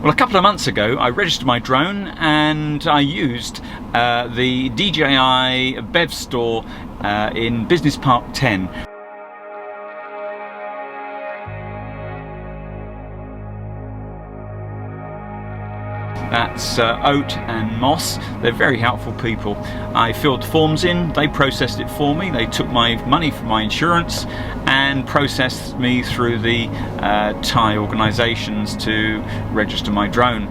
Well, a couple of months ago I registered my drone and I used the DJI Bev-Store in Business Park 10. That's Oat and Moss. They're very helpful people. I filled forms in, they processed it for me, they took my money from my insurance and processed me through the Thai organisations to register my drone.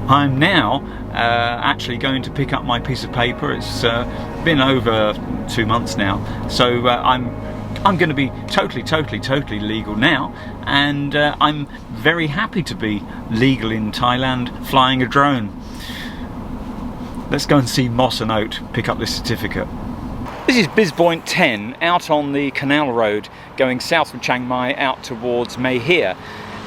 I'm now actually going to pick up my piece of paper. It's been over 2 months now, so I'm going to be totally legal now, and I'm very happy to be legal in Thailand flying a drone. Let's go and see Moss and Oat pick up this certificate. This is Biz Point 10 out on the Canal Road going south from Chiang Mai out towards Mae Hia,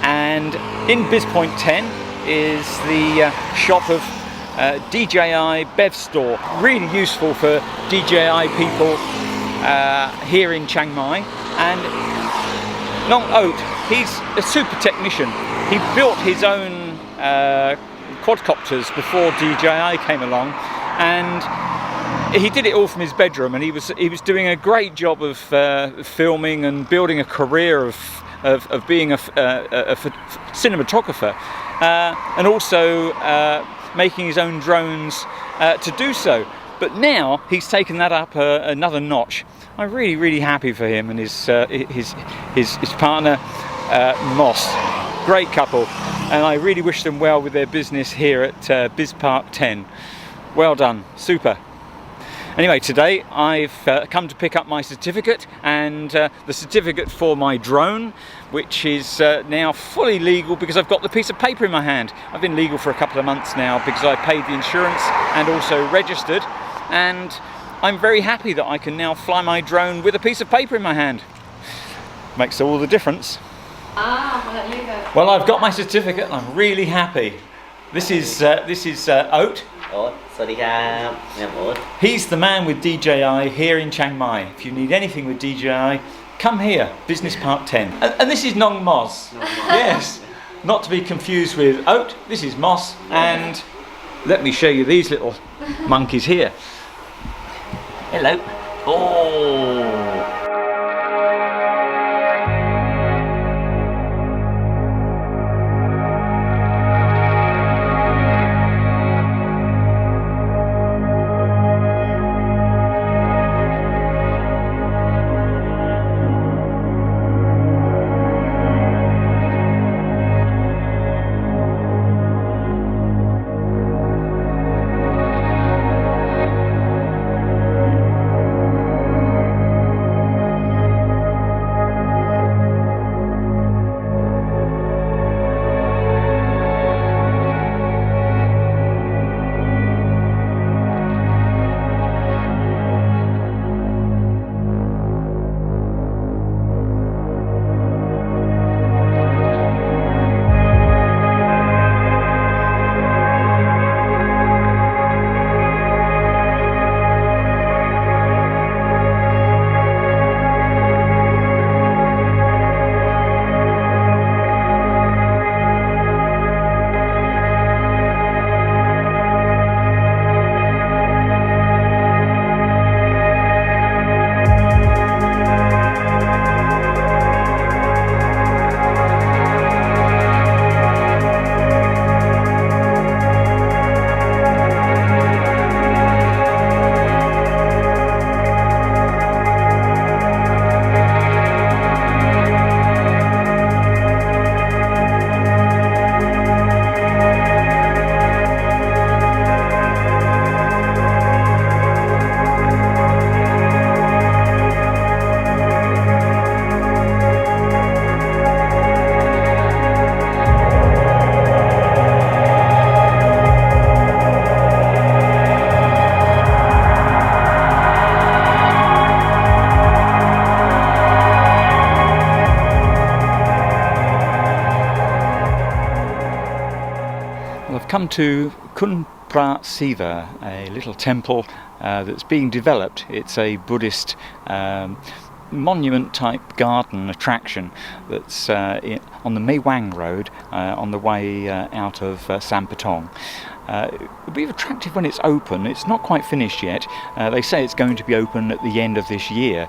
and in Biz Point 10 is the shop of DJI Bev-Store. Really useful for DJI people here in Chiang Mai. And Nong Oat, he's a super technician. He built his own quadcopters before DJI came along, and he did it all from his bedroom, and he was doing a great job of filming and building a career of being a cinematographer, and also making his own drones to do so. But now he's taken that up another notch. I'm really happy for him and his partner Moss. Great couple, and I really wish them well with their business here at Biz Park 10. Well done, super. Anyway, today I've come to pick up my certificate, and the certificate for my drone, which is now fully legal because I've got the piece of paper in my hand. I've been legal for a couple of months now because I paid the insurance and also registered, and I'm very happy that I can now fly my drone with a piece of paper in my hand. Makes all the difference. Well, I've got my certificate and I'm really happy. This is Oat. He's the man with DJI here in Chiang Mai. If you need anything with DJI, come here, Business Park 10. And this is Nong Moss. Yes, not to be confused with Oat. This is Moss, and let me show you these little monkeys here. Hello. Oh. Come to Kun Pra Siva, a little temple that's being developed. It's a Buddhist monument type garden attraction that's on the Mae Wang road on the way out of Sanpatong. It'll be attractive when it's open. It's not quite finished yet. They say it's going to be open at the end of this year.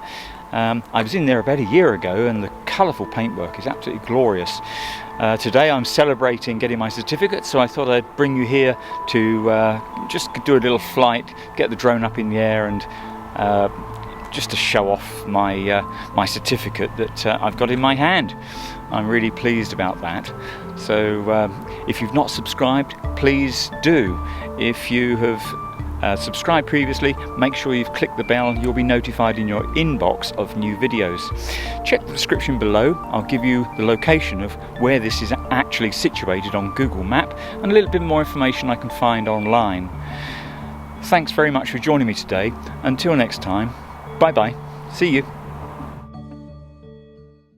I was in there about a year ago and the colourful paintwork is absolutely glorious. Today I'm celebrating getting my certificate, so I thought I'd bring you here to just do a little flight, get the drone up in the air, and just to show off my my certificate that I've got in my hand. I'm really pleased about that. So if you've not subscribed, please do. If you have subscribed previously, make sure you've clicked the bell. You'll be notified in your inbox of new videos. Check the description below. I'll give you the location of where this is actually situated on Google Map and a little bit more information I can find online. Thanks very much for joining me today. Until next time, bye bye. See you.